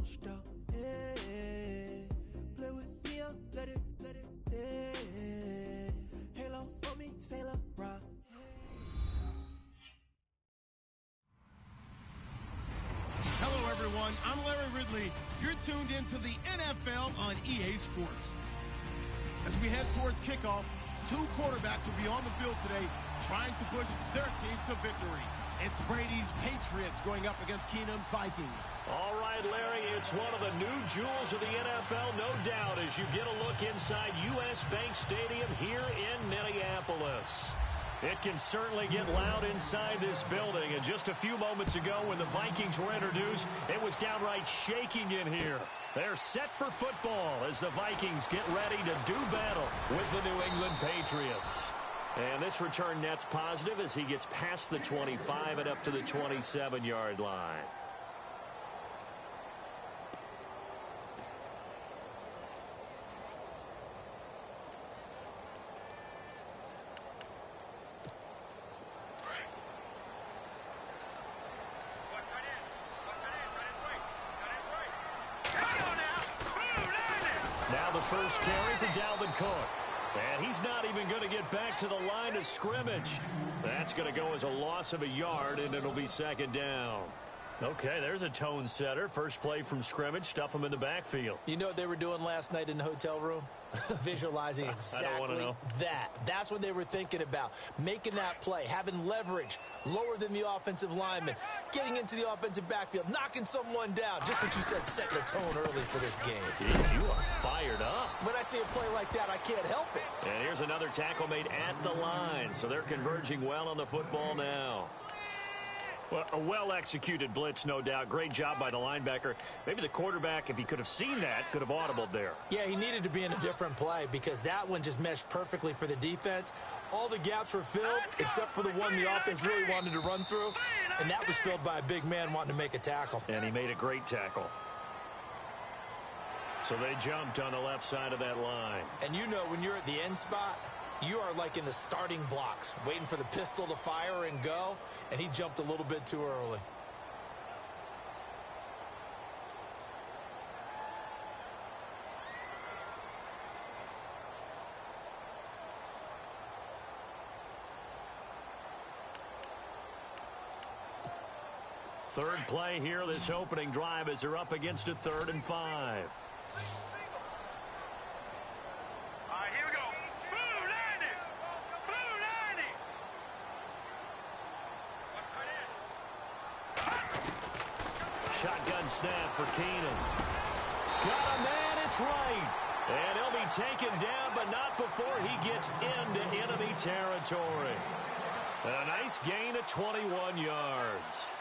stop. Yeah. Play with me, let it, yeah. Halo for me, Sailor Rock. Hello, everyone. I'm Larry Ridley. You're tuned into the NFL on EA Sports. As we head towards kickoff, two quarterbacks will be on the field today trying to push their team to victory. It's Brady's Patriots going up against Keenum's Vikings. All right, Larry, it's one of the new jewels of the NFL, no doubt, as you get a look inside U.S. Bank Stadium here in Minneapolis. It can certainly get loud inside this building, and just a few moments ago when the Vikings were introduced, it was downright shaking in here. They're set for football as the Vikings get ready to do battle with the New England Patriots. And this return net's positive as he gets past the 25 and up to the 27-yard line. Now the first carry for Dalvin Cook. And he's not even going to get back to the line of scrimmage. That's going to go as a loss of a yard, and it'll be second down. Okay, there's a tone setter. First play from scrimmage, stuff him in the backfield. You know what they were doing last night in the hotel room? Visualizing exactly that. That's what they were thinking about. Making that play, having leverage, lower than the offensive lineman, getting into the offensive backfield, knocking someone down. Just what you said, setting the tone early for this game. Jeez, you are fired up. When I see a play like that, I can't help it. And here's another tackle made at the line. So they're converging well on the football now. Well, a well-executed blitz, no doubt. Great job by the linebacker. Maybe the quarterback, if he could have seen that, could have audibled there. Yeah, he needed to be in a different play because that one just meshed perfectly for the defense. All the gaps were filled except for the one the offense really wanted to run through, and that was filled by a big man wanting to make a tackle. And he made a great tackle. So they jumped on the left side of that line. And you know when you're at the end spot, you are like in the starting blocks, waiting for the pistol to fire and go, and he jumped a little bit too early. Third play here, this opening drive as they're up against a 3rd and 5. Shotgun snap for Keenum. Got a man, it's right. And he'll be taken down, but not before he gets into enemy territory. A nice gain of 21 yards.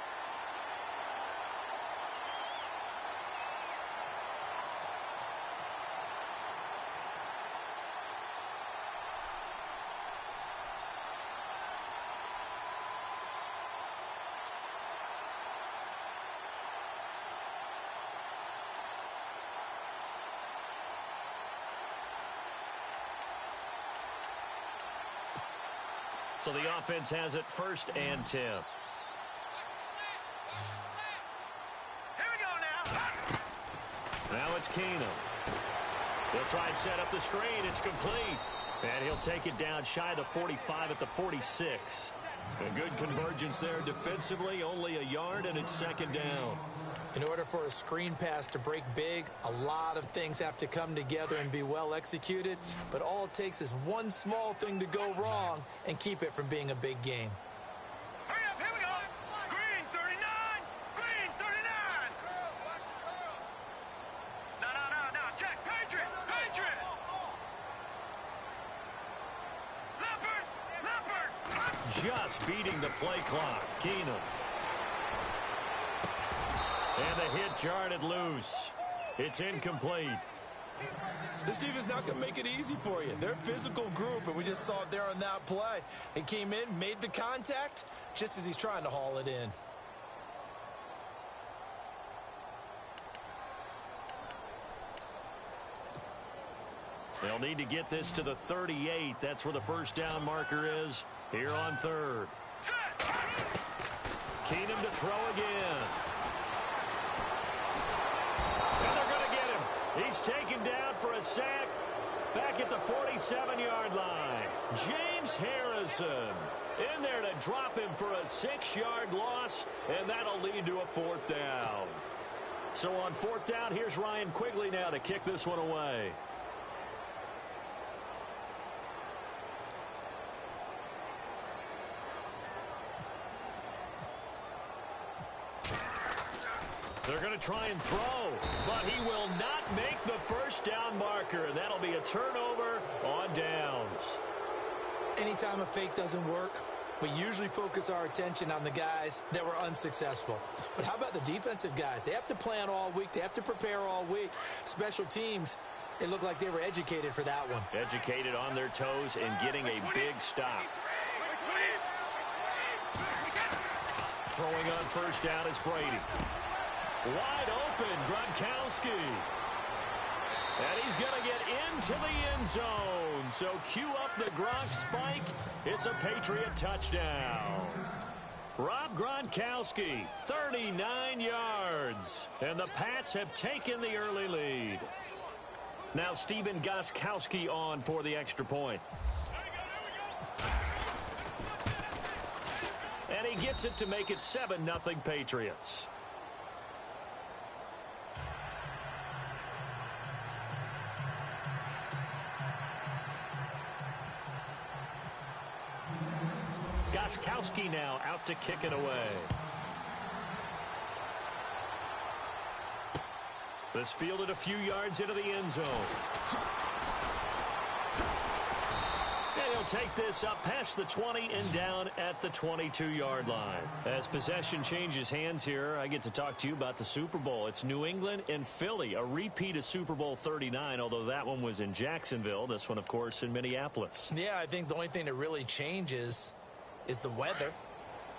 So the offense has it 1st and 10. Here we go now. Now it's Keenum. He'll try and set up the screen. It's complete. And he'll take it down shy of the 45 at the 46. A good convergence there defensively. Only a yard, and it's 2nd down. In order for a screen pass to break big, a lot of things have to come together and be well executed. But all it takes is one small thing to go wrong and keep it from being a big game. Hurry up, here we go. Green 39. Green 39. No. Check. Patriot. Leopard. Just beating the play clock. Keenum. And the hit jarred loose. It's incomplete. This defense not going to make it easy for you. They're a physical group, and we just saw it there on that play. It came in, made the contact, just as he's trying to haul it in. They'll need to get this to the 38. That's where the first down marker is here on 3rd. Keenum to throw again. He's taken down for a sack back at the 47-yard line. James Harrison in there to drop him for a 6-yard loss, and that'll lead to a 4th down. So on 4th down, here's Ryan Quigley now to kick this one away. They're going to try and throw, but he will not make the 1st down marker, and that'll be a turnover on downs. Anytime a fake doesn't work, we usually focus our attention on the guys that were unsuccessful. But how about the defensive guys? They have to plan all week. They have to prepare all week. Special teams, it looked like they were educated for that one. Educated on their toes and getting a big stop. Throwing on 1st down is Brady. Wide open, Gronkowski. And he's going to get into the end zone. So cue up the Gronk spike. It's a Patriot touchdown. Rob Gronkowski, 39 yards. And the Pats have taken the early lead. Now Steven Gostkowski on for the extra point. And he gets it to make it 7-0 Patriots. Gostkowski now out to kick it away. This fielded a few yards into the end zone. And he'll take this up past the 20 and down at the 22-yard line. As possession changes hands here, I get to talk to you about the Super Bowl. It's New England and Philly, a repeat of Super Bowl 39, although that one was in Jacksonville. This one, of course, in Minneapolis. Yeah, I think the only thing that really changes is the weather.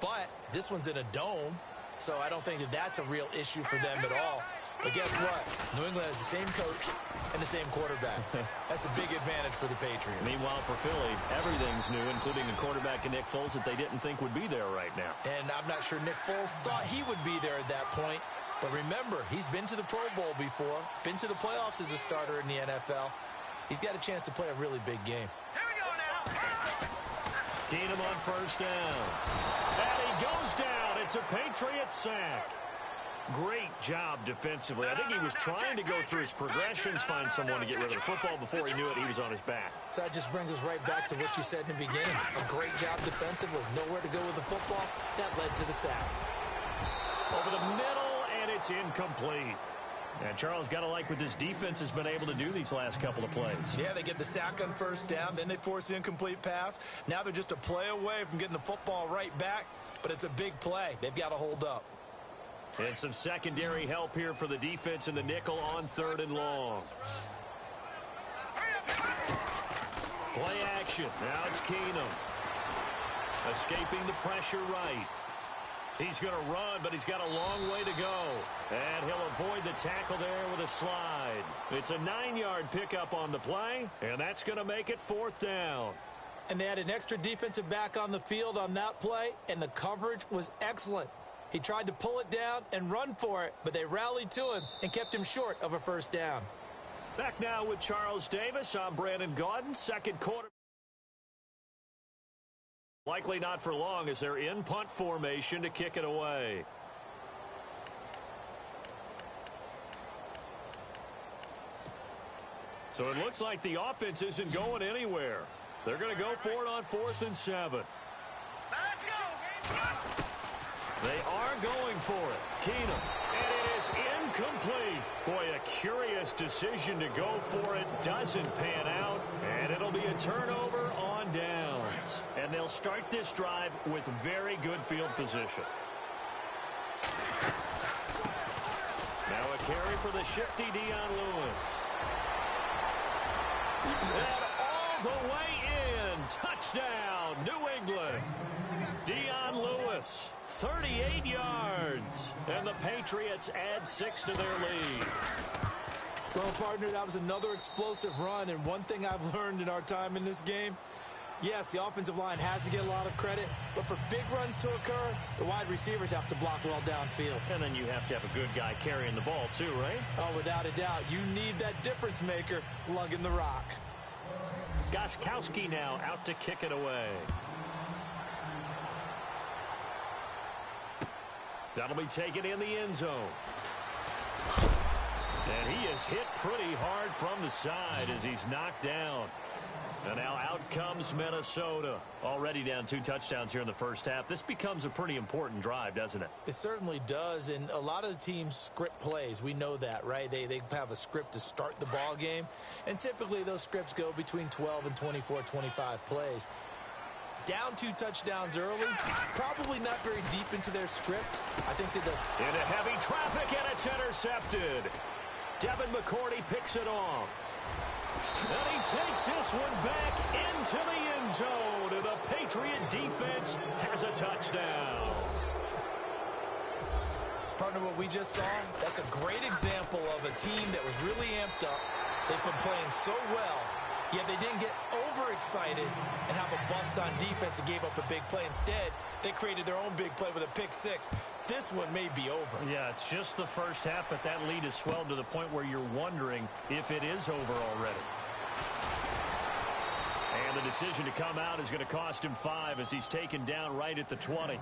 But this one's in a dome, so I don't think that that's a real issue for them at all. But guess what? New England has the same coach and the same quarterback. That's a big advantage for the Patriots. Meanwhile, for Philly, everything's new, including a quarterback in Nick Foles that they didn't think would be there right now. And I'm not sure Nick Foles thought he would be there at that point. But remember, he's been to the Pro Bowl before, been to the playoffs as a starter in the NFL. He's got a chance to play a really big game. Here we go now. Keenum on 1st down. And he goes down. It's a Patriot sack. Great job defensively. I think he was trying to go through his progressions, find someone to get rid of the football. Before he knew it, he was on his back. So that just brings us right back to what you said in the beginning. A great job defensively. Nowhere to go with the football. That led to the sack. Over the middle, and it's incomplete. And Charles, got to like what this defense has been able to do these last couple of plays. Yeah, they get the sack on 1st down, then they force the incomplete pass. Now they're just a play away from getting the football right back, but it's a big play. They've got to hold up. And some secondary help here for the defense in the nickel on 3rd and long. Play action. Now it's Keenum. Escaping the pressure right. He's going to run, but he's got a long way to go. And he'll avoid the tackle there with a slide. It's a 9-yard pickup on the play, and that's going to make it 4th down. And they had an extra defensive back on the field on that play, and the coverage was excellent. He tried to pull it down and run for it, but they rallied to him and kept him short of a 1st down. Back now with Charles Davis. I'm Brandon Gaudin. 2nd quarter. Likely not for long as they're in punt formation to kick it away. So it looks like the offense isn't going anywhere. They're going to go for it on 4th and 7. Let's go. They are going for it. Keenum. And it is incomplete. Boy, a curious decision to go for it. Doesn't pan out. And it'll be a turnover on downs. And they'll start this drive with very good field position. Now a carry for the shifty Dion Lewis. And all the way in. Touchdown, New England. Dion Lewis. 38 yards, and the Patriots add 6 to their lead. Well, partner, that was another explosive run, and one thing I've learned in our time in this game, Yes, the offensive line has to get a lot of credit, but for big runs to occur, the wide receivers have to block well downfield. And then you have to have a good guy carrying the ball too, right? Oh, without a doubt. You need that difference maker lugging the rock. Gostkowski now out to kick it away. That'll be taken in the end zone. And he is hit pretty hard from the side as he's knocked down. And now out comes Minnesota. Already down 2 touchdowns here in the first half. This becomes a pretty important drive, doesn't it? It certainly does, and a lot of the teams script plays. We know that, right? They have a script to start the ball game, and typically those scripts go between 12 and 24, 25 plays. Down 2 touchdowns early, probably not very deep into their script. I think that does. Into heavy traffic, and it's intercepted. Devin McCourty picks it off. And he takes this one back into the end zone. And the Patriot defense has a touchdown. Partner, what we just saw, that's a great example of a team that was really amped up. They've been playing so well, yet they didn't get overexcited and have a bust on defense and gave up a big play. Instead, they created their own big play with a pick six. This one may be over. Yeah, it's just the first half, but that lead has swelled to the point where you're wondering if it is over already. And the decision to come out is going to cost him 5 as he's taken down right at the 20.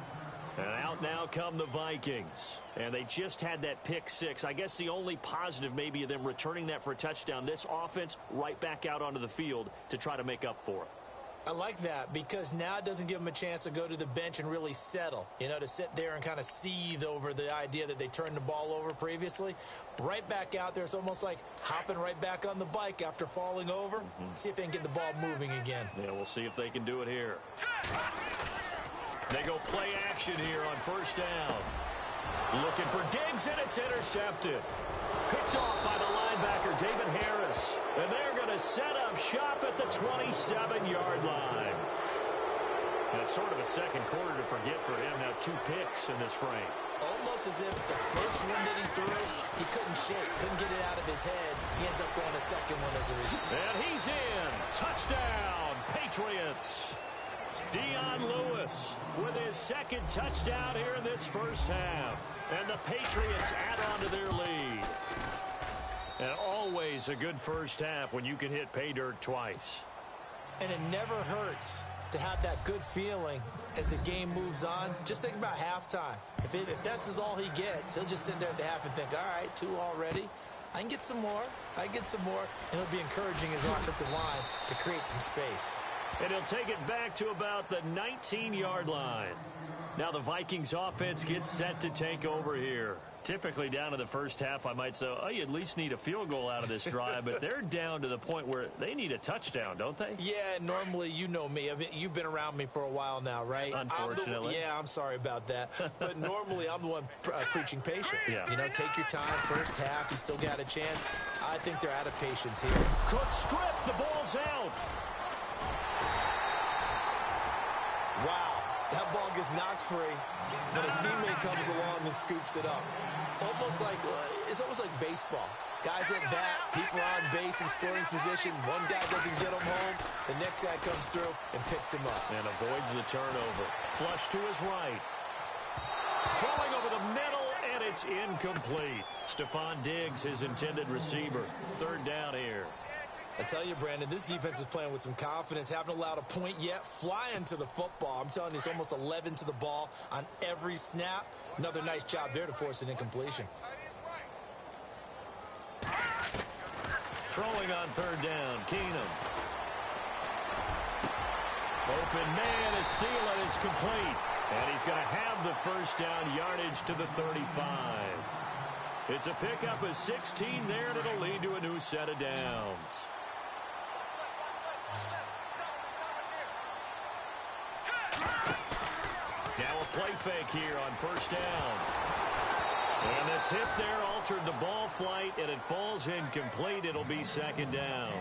And out now come the Vikings. And they just had that pick six. I guess the only positive maybe of them returning that for a touchdown. This offense right back out onto the field to try to make up for it. I like that because now it doesn't give them a chance to go to the bench and really settle. You know, to sit there and kind of seethe over the idea that they turned the ball over previously. Right back out there. It's almost like hopping right back on the bike after falling over. See if they can get the ball moving again. Yeah, we'll see if they can do it here. They go play action here on first down. Looking for Diggs, and it's intercepted. Picked off by the linebacker, David Harris. And they're going to set up shop at the 27-yard line. That's sort of a second quarter to forget for him. Now 2 picks in this frame. Almost as if the first one that he threw, he couldn't shake, couldn't get it out of his head. He ends up throwing a second one as a result. And he's in. Touchdown, Patriots. Dion Lewis with his second touchdown here in this first half. And the Patriots add on to their lead. And always a good first half when you can hit pay dirt twice. And it never hurts to have that good feeling as the game moves on. Just think about halftime. If that's all he gets, he'll just sit there at the half and think, all right, 2 already. I can get some more. I can get some more. And he'll be encouraging his offensive line to create some space. And he'll take it back to about the 19-yard line. Now the Vikings offense gets set to take over here. Typically down to the first half, I might say, oh, you at least need a field goal out of this drive. But they're down to the point where they need a touchdown, don't they? Yeah, normally, you know me. You've been around me for a while now, right? Unfortunately. I'm sorry about that. But normally, I'm the one preaching patience. Yeah. You know, take your time. First half, you still got a chance. I think they're out of patience here. Cook strip. The ball's out. Wow. That ball gets knocked free, but a teammate comes along and scoops it up. It's almost like baseball. Guys at bat, people are on base in scoring position. One guy doesn't get him home. The next guy comes through and picks him up. And avoids the turnover. Flush to his right. Throwing over the middle, and it's incomplete. Stephon Diggs, his intended receiver. Third down here. I tell you, Brandon, this defense is playing with some confidence. Haven't allowed a point yet. Flying to the football. I'm telling you, it's almost 11 to the ball on every snap. Another nice job there to force an incompletion. Throwing on third down, Keenum. Open man is Thielen is complete. And he's going to have the first down yardage to the 35. It's a pickup of 16 there, and it'll lead to a new set of downs. Now a play fake here on first down. And the tip there altered the ball flight, and it falls incomplete. It'll be second down.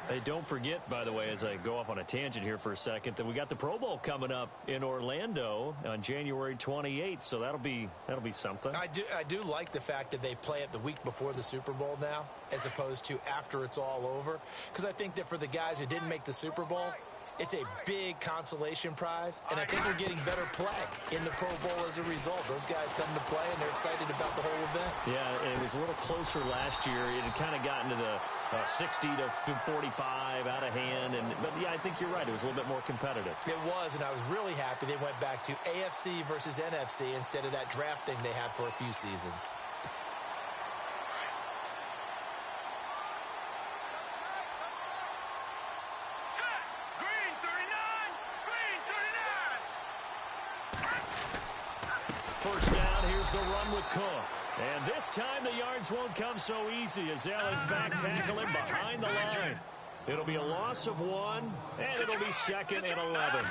Hey, don't forget, by the way, as I go off on a tangent here for a second, that we got the Pro Bowl coming up in Orlando on January 28th, so that'll be something. I do like the fact that they play it the week before the Super Bowl now, as opposed to after it's all over. Because I think that for the guys who didn't make the Super Bowl, It's a big consolation prize, and I think we're getting better play in the Pro Bowl as a result. Those guys come to play, and they're excited about the whole event. Yeah, it was a little closer last year. It had kind of gotten to the 60 to 45 out of hand. But, yeah, I think you're right. It was a little bit more competitive. It was, and I was really happy they went back to AFC versus NFC instead of that draft thing they had for a few seasons. Green 39, green 39. First down, here's the run with Cook. And this time the yards won't come so easy as they'll, in fact, tackle him behind the line. It'll be a loss of 1, and it'll be 2nd and 11.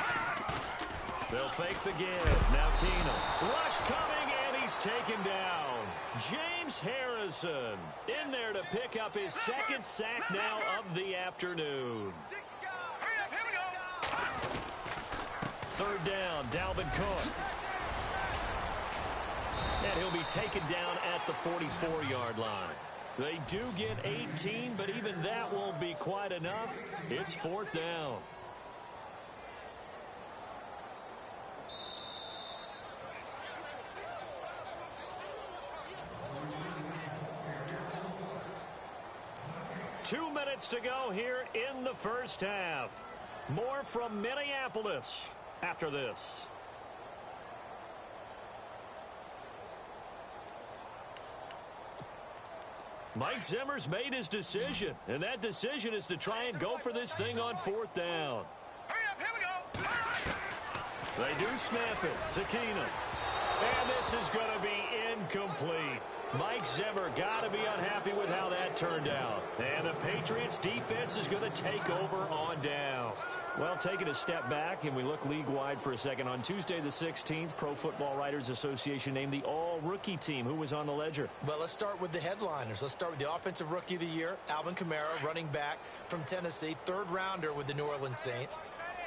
They'll fake the give. Now Keenum. Rush coming, and he's taken down. James Harrison in there to pick up his 2nd sack now of the afternoon. Hurry up, here we go. 3rd down, Dalvin Cook. And he'll be taken down at the 44-yard line. They do get 18, but even that won't be quite enough. It's 4th down. Two minutes to go here in the first half. More from Minneapolis after this. Mike Zimmer's made his decision, and that decision is to try and go for this thing on 4th down. Hurry up, here we go. They do snap it to Keenum. And this is going to be incomplete. Mike Zimmer got to be unhappy with how that turned out. And the Patriots defense is going to take over on down. Well, taking a step back, and we look league-wide for a second. On Tuesday the 16th, Pro Football Writers Association named the all-rookie team. Who was on the ledger? Well, let's start with the headliners. Let's start with the Offensive Rookie of the Year, Alvin Kamara, running back from Tennessee, 3rd rounder with the New Orleans Saints.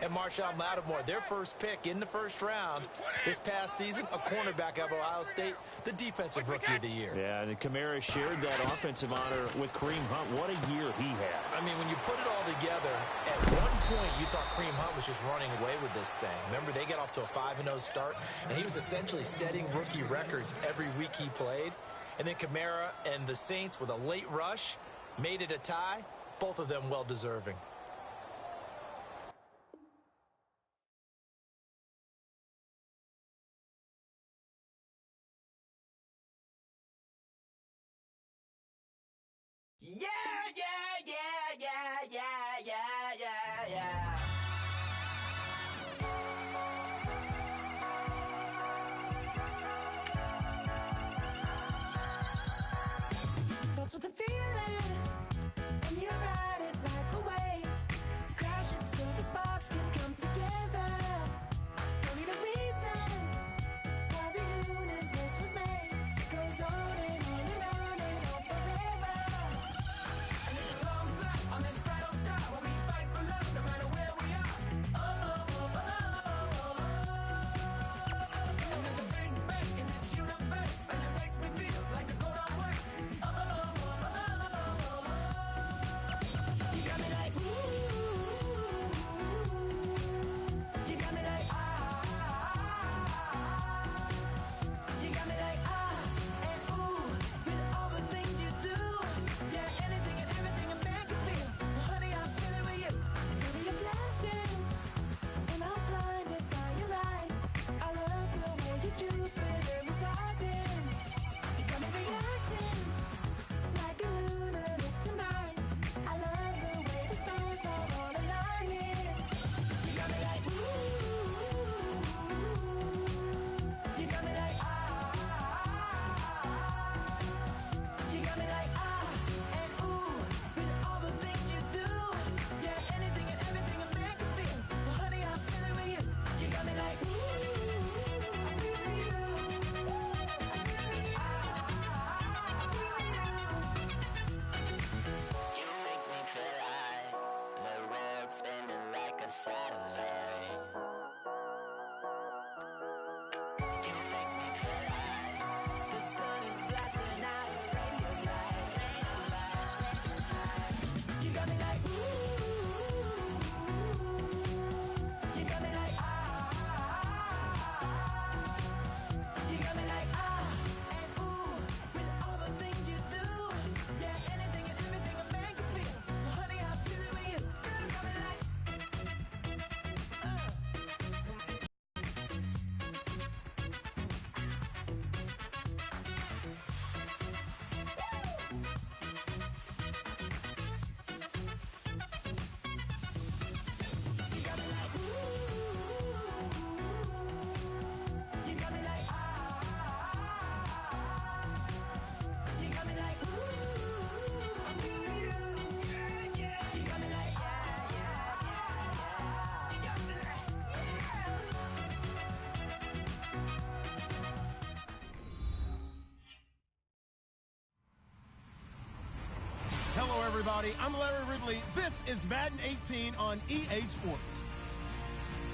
And Marshawn Lattimore, their first pick in the first round this past season, a cornerback out of Ohio State, the Defensive Rookie of the Year. Yeah, and Kamara shared that offensive honor with Kareem Hunt. What a year he had. I mean, when you put it all together, at one point you thought Kareem Hunt was just running away with this thing. Remember, they got off to a 5-0 start, and he was essentially setting rookie records every week he played. And then Kamara and the Saints with a late rush made it a tie, both of them well-deserving. Yeah, yeah, yeah, yeah, yeah, yeah, yeah, yeah. That's what the feeling, and you ride it like a wave. Crashing so the sparks can come together. Don't need a reason why the universe was made. It goes on and on and on and on forever. On this battle star, everybody. I'm Larry Ridley. This is Madden 18 on EA Sports.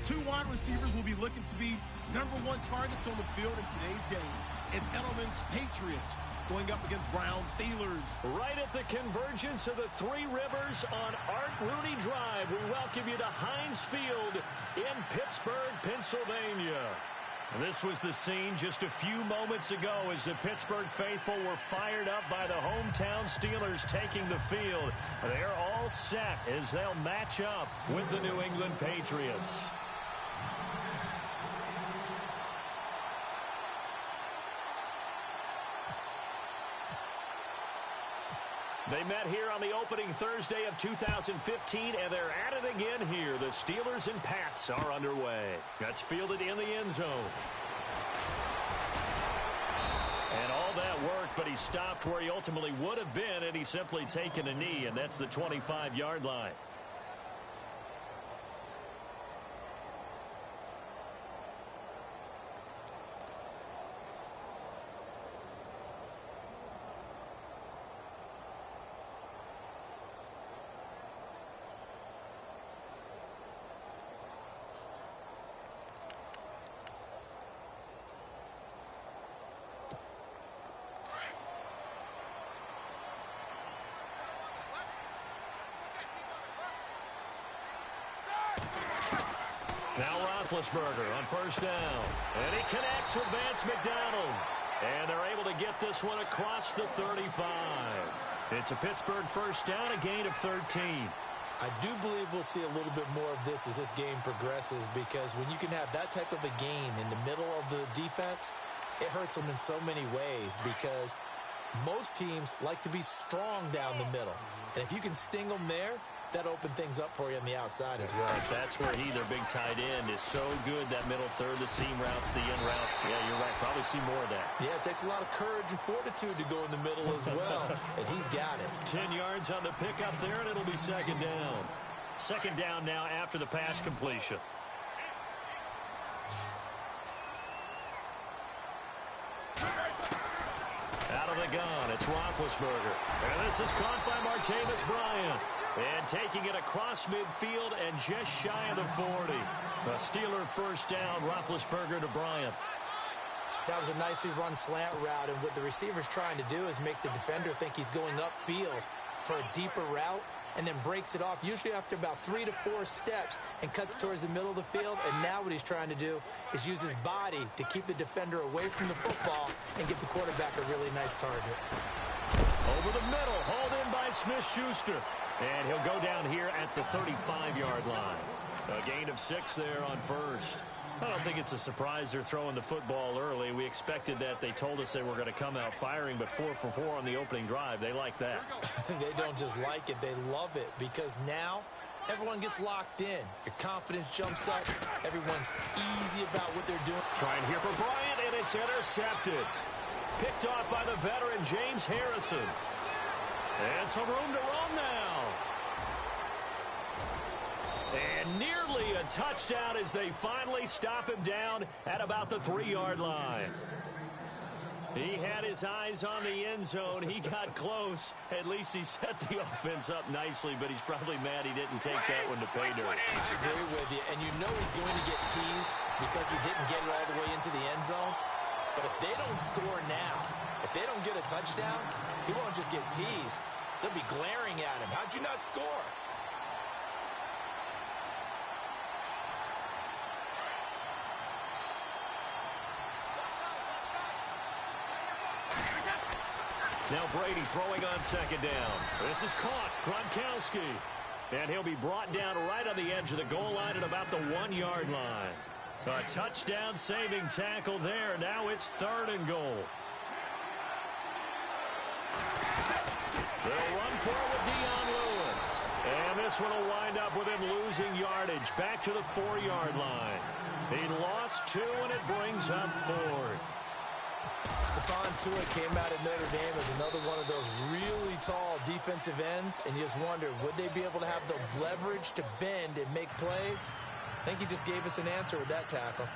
Two wide receivers will be looking to be #1 targets on the field in today's game. It's Edelman's Patriots going up against Brown Steelers. Right at the convergence of the Three Rivers on Art Rooney Drive, we welcome you to Heinz Field in Pittsburgh, Pennsylvania. This was the scene just a few moments ago as the Pittsburgh faithful were fired up by the hometown Steelers taking the field. They're all set as they'll match up with the New England Patriots. They met here on the opening Thursday of 2015, and they're at it again here. The Steelers and Pats are underway. That's fielded in the end zone. And all that worked, but he stopped where he ultimately would have been, and he's simply taken a knee, and that's the 25-yard line. Now Roethlisberger on first down. And he connects with Vance McDonald. And they're able to get this one across the 35. It's a Pittsburgh first down, a gain of 13. I do believe we'll see a little bit more of this as this game progresses, because when you can have that type of a gain in the middle of the defense, it hurts them in so many ways, because most teams like to be strong down the middle. And if you can sting them there, that opened things up for you on the outside as well. That's where their big tight end, is so good, that middle third, the seam routes, the in routes. Yeah, you're right. Probably see more of that. Yeah, it takes a lot of courage and fortitude to go in the middle as well, and he's got it. 10 yards on the pickup there, and it'll be second down. Second down now after the pass completion. Out of the gun, it's Roethlisberger. And this is caught by Martavis Bryant. And taking it across midfield and just shy of the 40. A Steeler first down, Roethlisberger to Bryant. That was a nicely run slant route, and what the receiver's trying to do is make the defender think he's going upfield for a deeper route, and then breaks it off, usually after about 3 to 4 steps, and cuts towards the middle of the field. And now what he's trying to do is use his body to keep the defender away from the football and give the quarterback a really nice target. Over the middle, hauled in by Smith-Schuster. And he'll go down here at the 35-yard line. A gain of 6 there on first. I don't think it's a surprise they're throwing the football early. We expected that. They told us they were going to come out firing, but 4 for 4 on the opening drive. They like that. They don't just like it, they love it, because now everyone gets locked in. Your confidence jumps up. Everyone's easy about what they're doing. Trying here for Bryant, and it's intercepted. Picked off by the veteran James Harrison. And some room to run now. And nearly a touchdown as they finally stop him down at about the 3-yard line. He had his eyes on the end zone. He got close. At least he set the offense up nicely, but he's probably mad he didn't take that one to pay dirt. I agree with you, and you know he's going to get teased because he didn't get it all the way into the end zone. But if they don't score now, if they don't get a touchdown, he won't just get teased. They'll be glaring at him. How'd you not score? Now Brady throwing on second down. This is caught. Gronkowski. And he'll be brought down right on the edge of the goal line at about the 1-yard line. A touchdown saving tackle there. Now it's 3rd and goal. They'll run for it with Dion Lewis. And this one will wind up with him losing yardage back to the 4-yard line. He lost 2, and it brings up 4th. Stephon Tua came out at Notre Dame as another one of those really tall defensive ends, and you just wonder, would they be able to have the leverage to bend and make plays? I think he just gave us an answer with that tackle.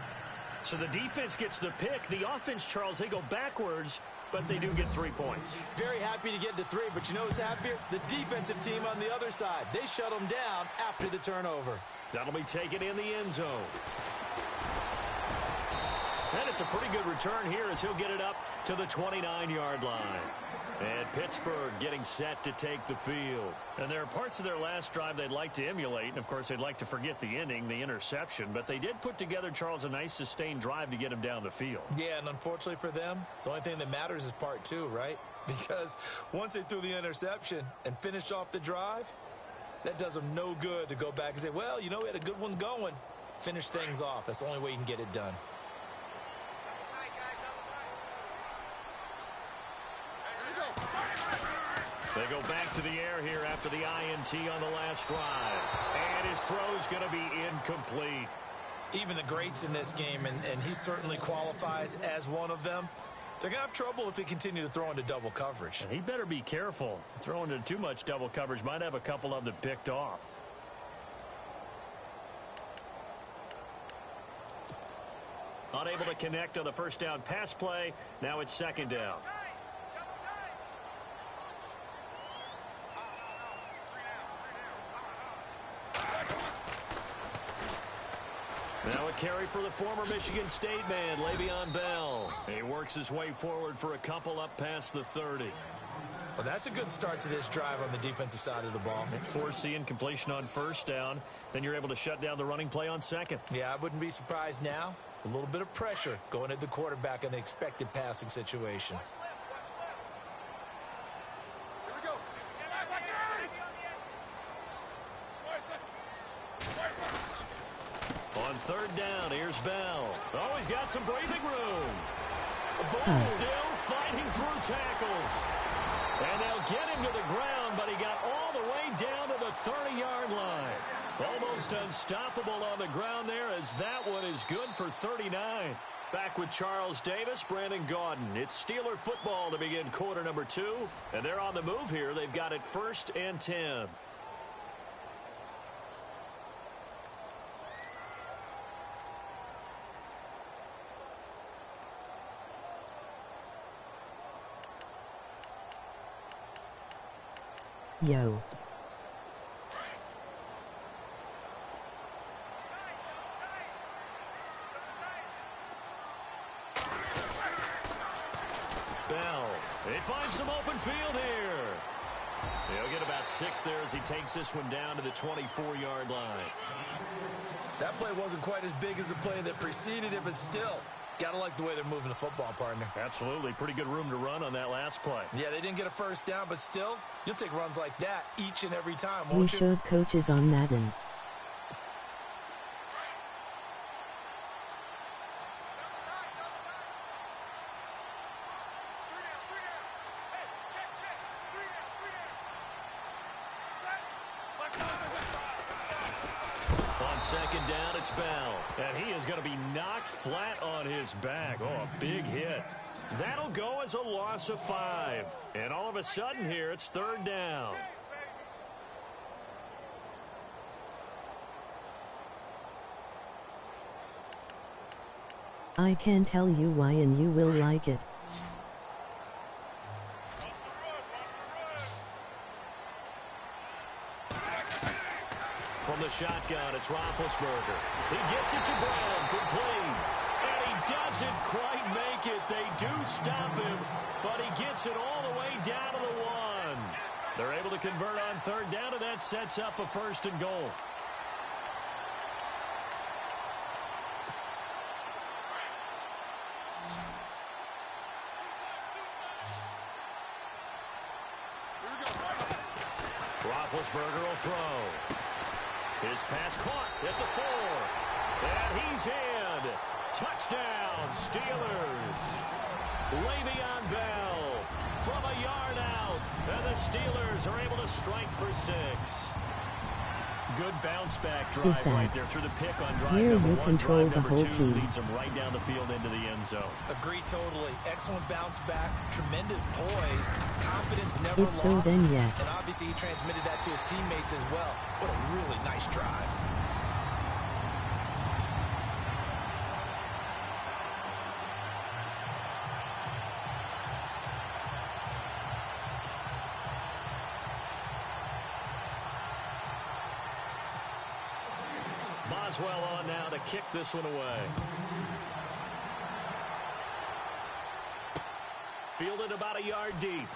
So the defense gets the pick. The offense, Charles, they go backwards but they do get 3 points. Very happy to get to 3, but you know who's happier? The defensive team on the other side. They shut them down after the turnover. That'll be taken in the end zone. And it's a pretty good return here as he'll get it up to the 29-yard line. And Pittsburgh getting set to take the field. And there are parts of their last drive they'd like to emulate. And, of course, they'd like to forget the ending, the interception. But they did put together, Charles, a nice sustained drive to get him down the field. Yeah, and unfortunately for them, the only thing that matters is part 2, right? Because once they threw the interception and finished off the drive, that does them no good to go back and say, well, you know, we had a good one going. Finish things off. That's the only way you can get it done. They go back to the air here after the INT on the last drive. And his throw's going to be incomplete. Even the greats in this game, and he certainly qualifies as one of them, they're going to have trouble if they continue to throw into double coverage. And he better be careful. Throwing into too much double coverage might have a couple of them picked off. Unable to connect on the first down pass play. Now it's second down. Now a carry for the former Michigan State man, Le'Veon Bell. He works his way forward for a couple up past the 30. Well, that's a good start to this drive on the defensive side of the ball. Forcing completion on first down. Then you're able to shut down the running play on second. Yeah, I wouldn't be surprised now. A little bit of pressure going at the quarterback in the expected passing situation. On third down, here's Bell. Oh, he's got some breathing room. Still fighting through tackles. And they'll get him to the ground, but he got all the way down to the 30-yard line. Almost unstoppable on the ground there, as that one is good for 39. Back with Charles Davis, Brandon Gaudin. It's Steeler football to begin quarter number 2. And they're on the move here. They've got it 1st and 10. Yo. Bell. He finds some open field here. He'll get about 6 there as he takes this one down to the 24-yard line. That play wasn't quite as big as the play that preceded it, but still, gotta like the way they're moving the football, partner. Absolutely. Pretty good room to run on that last play. Yeah, they didn't get a first down, but still, you'll take runs like that each and every time, We won't you? showed coaches on Madden. On second down, it's Bell. And he is going to be knocked flat on his back. Oh, a big hit. That'll go as a loss of 5. And all of a sudden here, it's third down. I can tell you why and you will like it. From the shotgun, it's Roethlisberger. He gets it to Brown, complete. And he doesn't quite make it. They do stop him, but he gets it all the way down to the 1. They're able to convert on third down, and that sets up a 1st and goal. Roethlisberger will throw. His pass caught at the 4. And he's in. Touchdown, Steelers. Le'Veon Bell from a yard out. And the Steelers are able to strike for 6. Good bounce back drive right there through the pick on drive Here number you 1. control Drive the number whole 2 team. leads him right down the field into the end zone. Agree totally. Excellent bounce back. Tremendous poise. Confidence never If lost. so, then yes. And obviously he transmitted that to his teammates as well. What a really nice drive. Boswell on now to kick this one away. Fielded about a yard deep.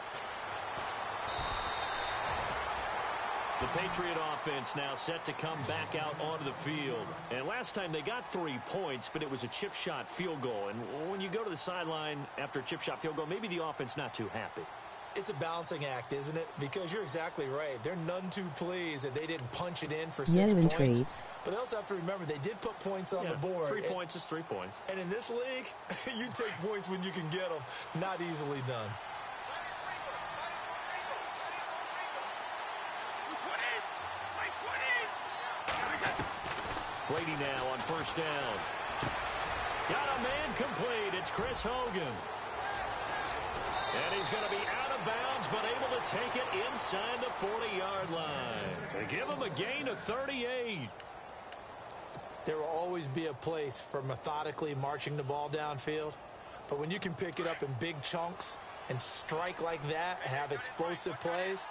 The Patriot offense now set to come back out onto the field. And last time they got 3 points, but it was a chip shot field goal. And when you go to the sideline after a chip shot field goal, maybe the offense not too happy. It's a balancing act, isn't it? Because you're exactly right. They're none too pleased that they didn't punch it in for 6 points. Trades. But they also have to remember they did put points on the board. 3 points is 3 points. And in this league, you take points when you can get them. Not easily done. Brady now on first down. Got a man complete. It's Chris Hogan. And he's going to be out of bounds, but able to take it inside the 40-yard line. They give him a gain of 38. There will always be a place for methodically marching the ball downfield. But when you can pick it up in big chunks and strike like that, have explosive plays,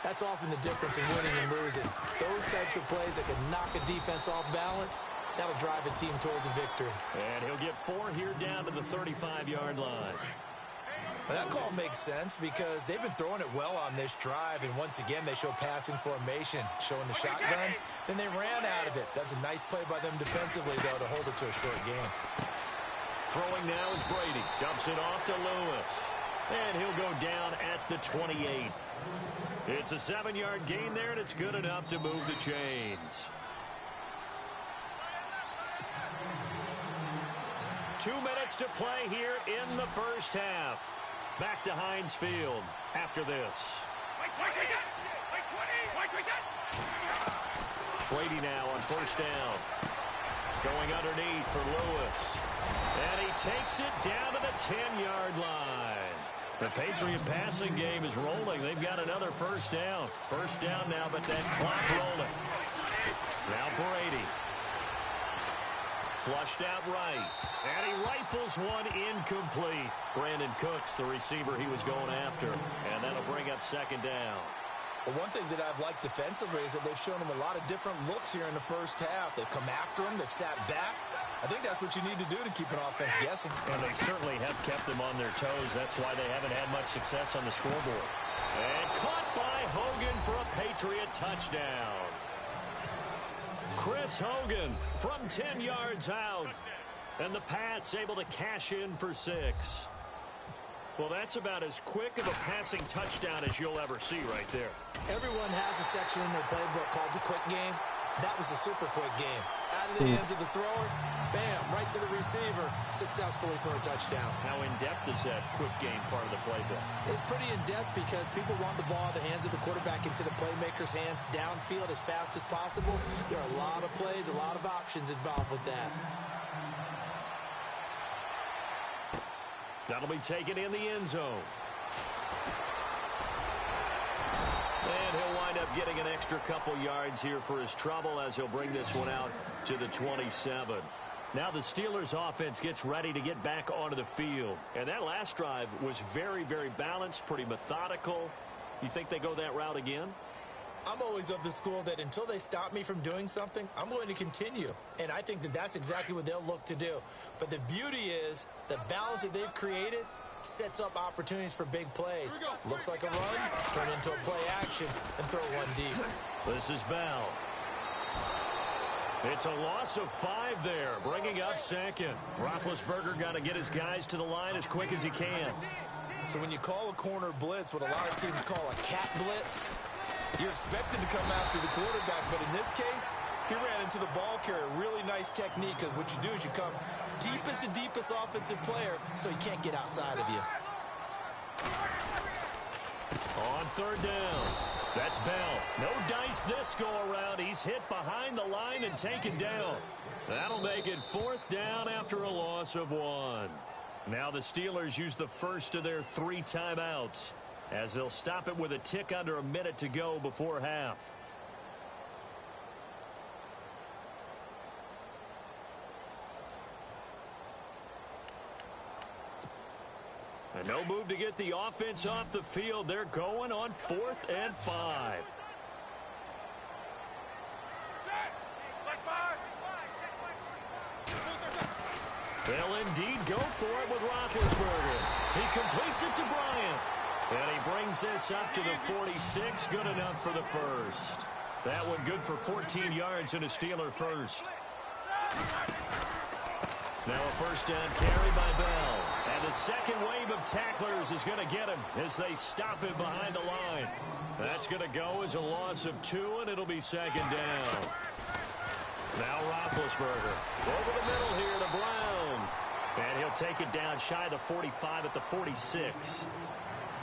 that's often the difference in winning and losing. Those types of plays that can knock a defense off balance, that'll drive a team towards a victory. And he'll get 4 here down to the 35-yard line. Well, that call makes sense because they've been throwing it well on this drive, and once again they show passing formation, showing the shotgun. Then they ran out of it. That's a nice play by them defensively, though, to hold it to a short game. Throwing now is Brady. Dumps it off to Lewis. And he'll go down at the 28. It's a 7-yard gain there, and it's good enough to move the chains. 2 minutes to play here in the first half. Back to Heinz Field after this. Brady now on first down. Going underneath for Lewis. And he takes it down to the 10-yard line. The Patriot passing game is rolling. They've got another first down. First down now, but that clock rolling. Now Brady. Flushed out right. And he rifles one incomplete. Brandon Cooks, the receiver he was going after. And that'll bring up second down. Well, one thing that I've liked defensively is that they've shown him a lot of different looks here in the first half. They've come after him. They've sat back. I think that's what you need to do to keep an offense guessing. And they certainly have kept them on their toes. That's why they haven't had much success on the scoreboard. And caught by Hogan for a Patriot touchdown. Chris Hogan from 10 yards out. And the Pats able to cash in for 6. Well, that's about as quick of a passing touchdown as you'll ever see right there. Everyone has a section in their playbook called the quick game. That was a super quick game. Out of the hands of the thrower, bam, right to the receiver, successfully for a touchdown. How in-depth is that quick game part of the playbook? It's pretty in-depth because people want the ball in the hands of the quarterback into the playmaker's hands downfield as fast as possible. There are a lot of plays, a lot of options involved with that. That'll be taken in the end zone. And he'll wind up getting an extra couple yards here for his trouble as he'll bring this one out to the 27. Now the Steelers offense gets ready to get back onto the field. And that last drive was very, very balanced, pretty methodical. You think they go that route again? I'm always of the school that until they stop me from doing something, I'm going to continue. And I think that that's exactly what they'll look to do. But the beauty is the balance that they've created sets up opportunities for big plays. Looks like a run, turn into a play action, and throw one deep. This is Bell. It's a loss of 5 there, bringing up second. Roethlisberger got to get his guys to the line as quick as he can. So when you call a corner blitz, what a lot of teams call a cat blitz, you're expected to come after the quarterback, but in this case, he ran into the ball carrier. Really nice technique, because what you do is you come deep as the deepest offensive player, so he can't get outside of you. On third down, that's Bell. No dice this go-around. He's hit behind the line and taken down. That'll make it 4th down after a loss of 1. Now the Steelers use the first of their 3 timeouts, as they'll stop it with a tick under a minute to go before half. And no move to get the offense off the field. They're going on 4th and 5. They'll indeed go for it with Roethlisberger. He completes it to Bryant. And he brings this up to the 46. Good enough for the first. That one good for 14 yards and a Steeler first. Now a first down carry by Bell. And the second wave of tacklers is going to get him as they stop him behind the line. That's going to go as a loss of 2, and it'll be second down. Now Roethlisberger. Over the middle here to Brown. And he'll take it down shy of the 45 at the 46.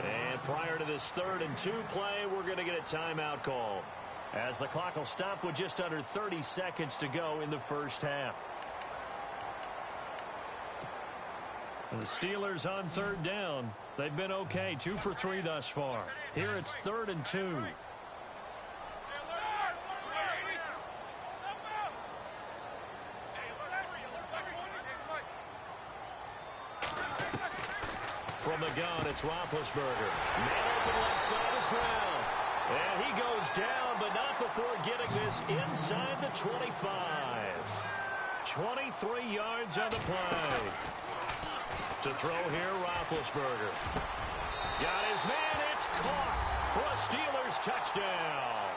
And prior to this 3rd and 2 play, we're going to get a timeout call, as the clock will stop with just under 30 seconds to go in the first half. And the Steelers on 3rd down. They've been okay, 2 for 3 thus far. Here it's 3rd and 2. From the gun, it's Roethlisberger. Man open left side is Brown. And he goes down, but not before getting this inside the 25. 23 yards on the play. To throw here, Roethlisberger. Got his man, it's caught for a Steelers touchdown.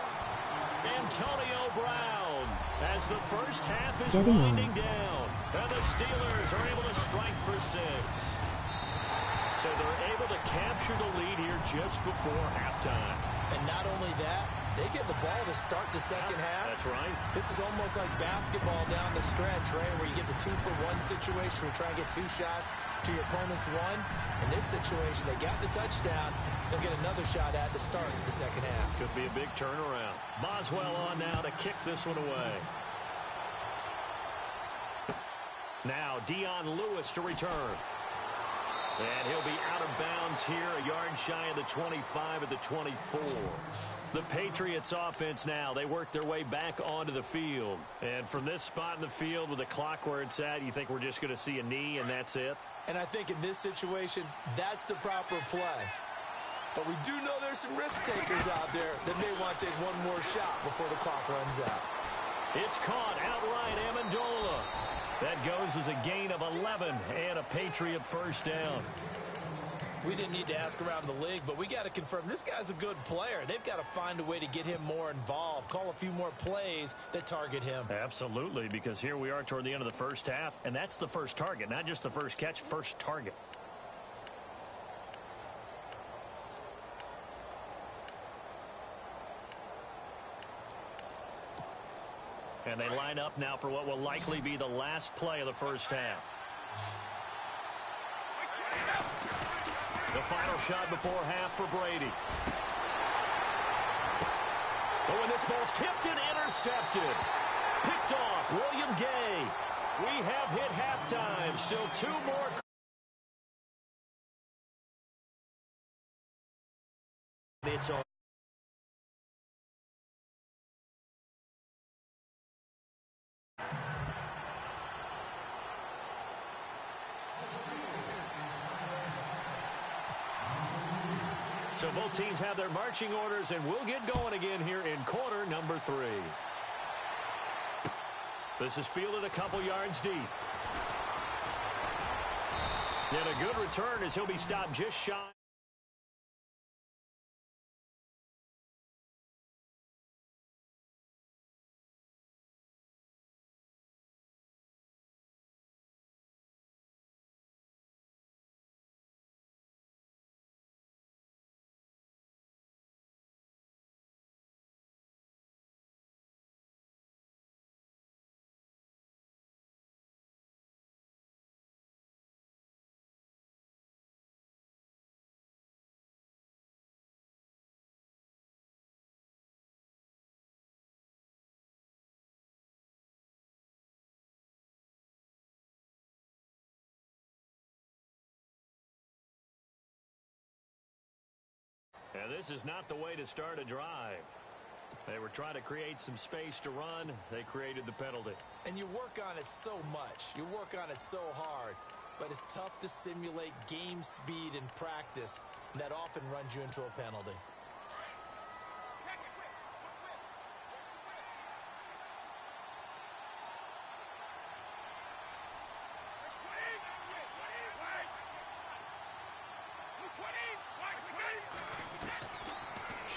Antonio Brown, as the first half is winding down. And the Steelers are able to strike for 6. So they're able to capture the lead here just before halftime. And not only that, they get the ball to start the second half. That's right. This is almost like basketball down the stretch, right, where you get the 2-for-1 situation where you try and get 2 shots to your opponent's 1. In this situation, they got the touchdown. They'll get another shot at to start the second half. Could be a big turnaround. Boswell on now to kick this one away. Now Dion Lewis to return. And he'll be out of bounds here, a yard shy of the 25 at the 24. The Patriots offense now, they work their way back onto the field. And from this spot in the field with the clock where it's at, you think we're just going to see a knee and that's it? And I think in this situation, that's the proper play. But we do know there's some risk takers out there that may want to take one more shot before the clock runs out. It's caught outright, Amendola. That goes as a gain of 11 and a Patriot first down. We didn't need to ask around the league, but we got to confirm this guy's a good player. They've got to find a way to get him more involved, call a few more plays that target him. Absolutely, because here we are toward the end of the first half, and that's the first target, not just the first catch, first target. And they line up now for what will likely be the last play of the first half. The final shot before half for Brady. But when this ball's tipped and intercepted. Picked off, William Gay. We have hit halftime. Still 2 more. It's on. So both teams have their marching orders, and we'll get going again here in quarter number 3. This is fielded a couple yards deep. And a good return as he'll be stopped just shy. And this is not the way to start a drive. They were trying to create some space to run. They created the penalty. And you work on it so much. You work on it so hard. But it's tough to simulate game speed in practice. That often runs you into a penalty.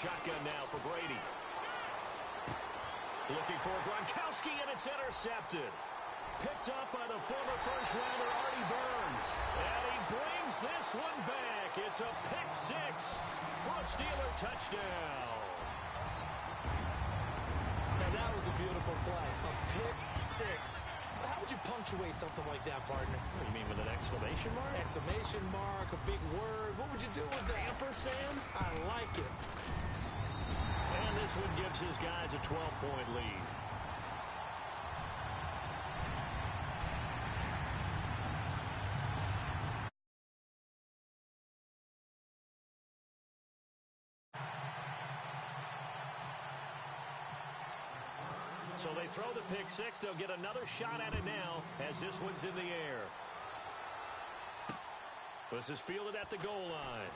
shotgun now for Brady. Looking for Gronkowski, and it's intercepted. Picked up by the former first-rounder Artie Burns. And he brings this one back. It's a pick six for a Steeler touchdown. Now that was a beautiful play. A pick six. How would you punctuate something like that, partner? What do you mean, with an exclamation mark? Exclamation mark, a big word. What would you do with that? Ampersand? I like it. And this one gives his guys a 12-point lead. So they throw the pick six. They'll get another shot at it now as this one's in the air. This is fielded at the goal line.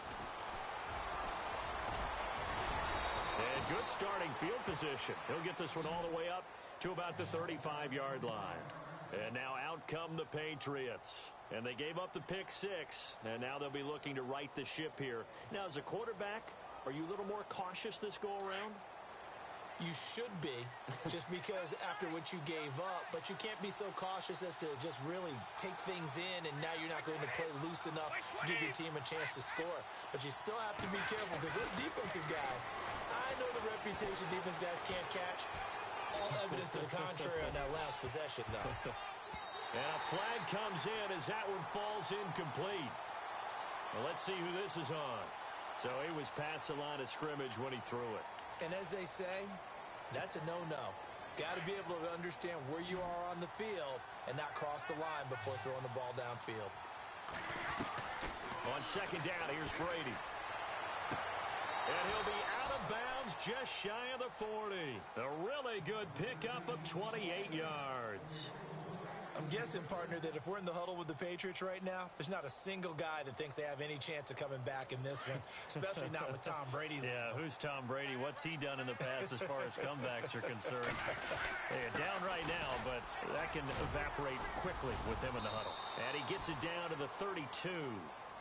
And good starting field position. He'll get this one all the way up to about the 35-yard line. And now out come the Patriots. And they gave up the pick six. And now they'll be looking to right the ship here. Now, as a quarterback, are you a little more cautious this go-around? You should be, just because after what you gave up, but you can't be so cautious as to just really take things in, and now you're not going to play loose enough to give your team a chance to score. But you still have to be careful, because those defensive guys, I know the reputation defense guys can't catch. All evidence to the contrary on that last possession, though. And a flag comes in as that one falls incomplete. Well, let's see who this is on. So he was past the line of scrimmage when he threw it. And as they say, that's a no-no. Got to be able to understand where you are on the field and not cross the line before throwing the ball downfield. On second down, here's Brady. And he'll be out of bounds just shy of the 40. A really good pickup of 28 yards. I'm guessing, partner, that if we're in the huddle with the Patriots right now, there's not a single guy that thinks they have any chance of coming back in this one, especially not with Tom Brady. Yeah, who's Tom Brady? What's he done in the past as far as comebacks are concerned? They're down right now, but that can evaporate quickly with him in the huddle. And he gets it down to the 32.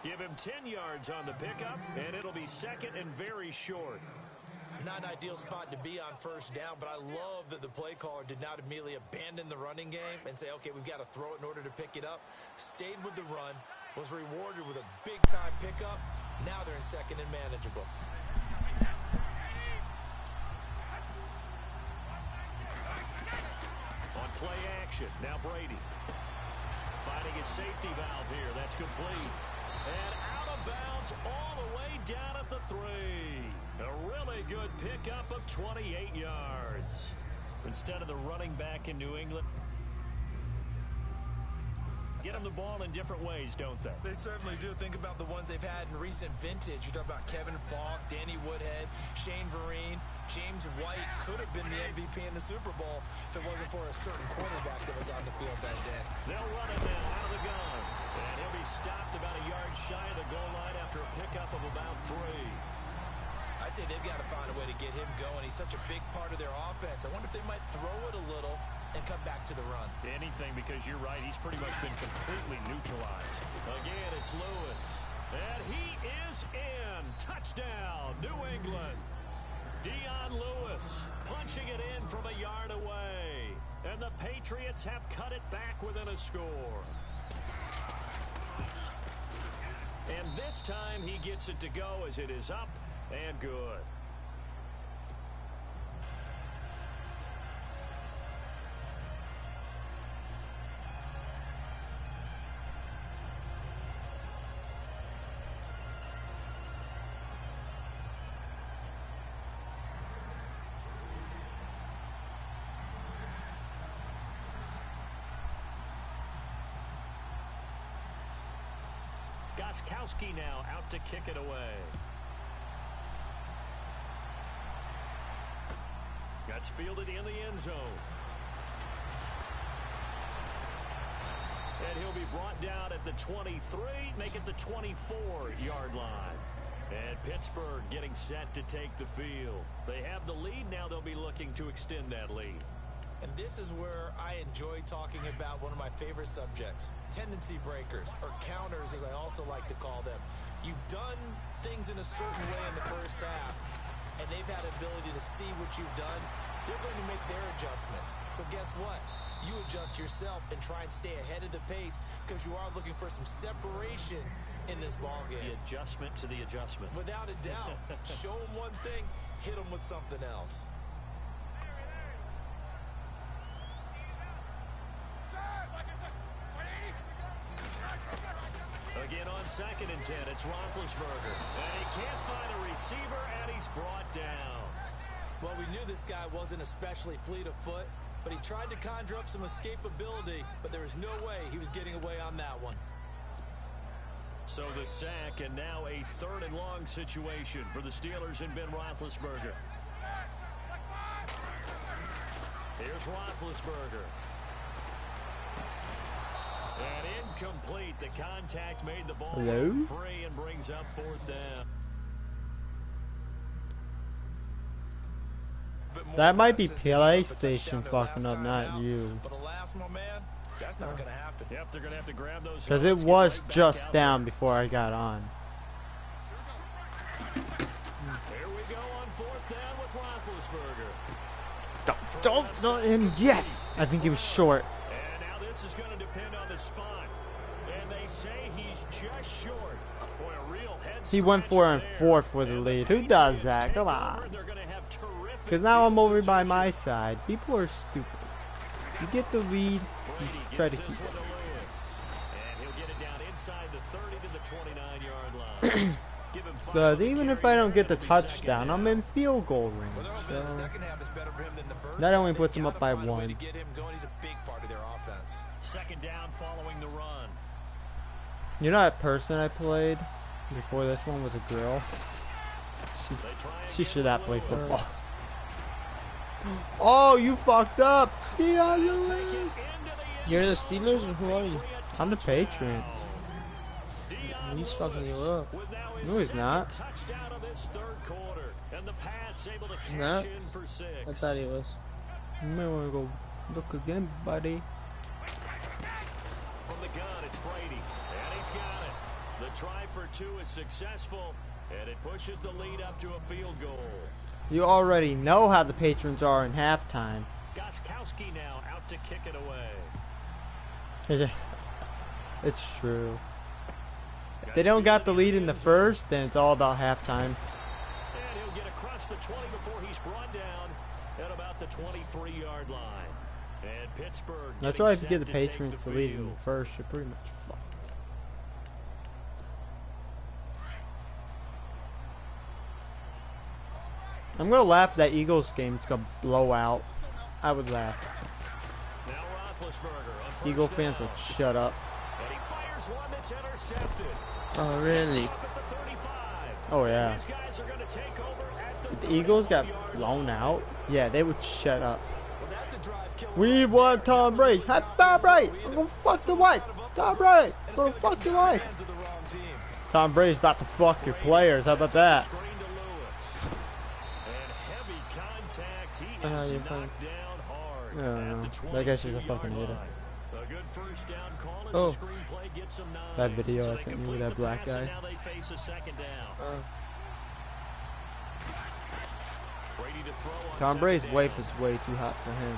Give him 10 yards on the pickup, and it'll be second and very short. Not an ideal spot to be on first down, but I love that the play caller did not immediately abandon the running game and say, okay, we've got to throw it in order to pick it up. Stayed with the run, was rewarded with a big-time pickup. Now they're in second and manageable. On play action, now Brady. Finding his safety valve here. That's complete. And out of bounds all the way down at the 3. A really good pickup of 28 yards. Instead of the running back in New England, get them the ball in different ways, don't they? They certainly do. Think about the ones they've had in recent vintage. You talk about Kevin Falk, Danny Woodhead, Shane Vereen, James White could have been the MVP in the Super Bowl if it wasn't for a certain quarterback that was on the field that day. They'll run it now out of the gun. And he'll be stopped about a yard shy of the goal line after a pickup of about 3. I'd say they've got to find a way to get him going. He's such a big part of their offense. I wonder if they might throw it a little and come back to the run. Anything, because you're right. He's pretty much been completely neutralized. Again, it's Lewis. And he is in. Touchdown, New England. Dion Lewis punching it in from a yard away. And the Patriots have cut it back within a score. And this time he gets it to go as it is up and good. Gronkowski now out to kick it away. That's fielded in the end zone. And he'll be brought down at the 23, make it the 24-yard line. And Pittsburgh getting set to take the field. They have the lead. Now they'll be looking to extend that lead. And this is where I enjoy talking about one of my favorite subjects, tendency breakers, or counters as I also like to call them. You've done things in a certain way in the first half, and they've had the ability to see what you've done, they're going to make their adjustments. So guess what? You adjust yourself and try and stay ahead of the pace because you are looking for some separation in this ball game. The adjustment to the adjustment. Without a doubt. Show them one thing, hit them with something else. Again on 2nd and 10, it's Roethlisberger. And he can't find a receiver, and he's brought down. Well, we knew this guy wasn't especially fleet of foot, but he tried to conjure up some escapability, but there was no way he was getting away on that one. So the sack, and now a 3rd and long situation for the Steelers and Ben Roethlisberger. Here's Roethlisberger. And incomplete. The contact made the ball free and brings up 4th down. That might be PlayStation fucking up, not you. But alas, my man, that's not going to happen. Yep, they're going to have to grab those. Because it was just down before I got on. Here we go on 4th down with Roethlisberger. Don't, yes! I think he was short. And now this is going to depend on the spot. And they say he's just short. Boy, a real head He went 4-4 for the lead. Who does that? Come on. Because now I'm over by my side. People are stupid. You get the lead, you try to keep it. And he'll get it down inside the 30 to the 29-yard line. Because even if I don't get the touchdown, I'm in field goal range. So that only puts him up by 1. He's a big part of their offense. 2nd down following the run. You know that person I played before this one was a girl? She should not play football. Oh, you fucked up! Dion Lewis! You're the Steelers or who are you? I'm the Patriots. He's fucking you up. No, he's not. He's not? I thought he was. You may want to go look again, buddy. From the gun, it's Brady. And he's got it. The try for 2 is successful, and it pushes the lead up to a field goal. You already know how the Patrons are in halftime. Gostkowski now out to kick it away. It's true. If they don't got the lead in the first, then it's all about halftime. And he'll get across the 20 before he's brought down at about the 23-yard line. And Pittsburgh. That's why if you get the Patriots the lead in the first, you're pretty much fucked. I'm gonna laugh at that Eagles game. It's gonna blow out. I would laugh. Now Roethlisberger. Eagle fans would shut up. And he fires one that's intercepted. Oh, really? Oh, yeah. These guys are going to take over at If the Eagles got blown out, yeah, they would shut up. We want Tom Brady. Hi, Tom Brady. I'm gonna fuck the wife. Tom Brady. I'm gonna fuck your wife. Tom Brady's about to fuck your players. How about that? You're playing. I don't know. That guy's just a fucking idiot. Oh. That video I sent you with that black guy. Tom Brady's wife is way too hot for him.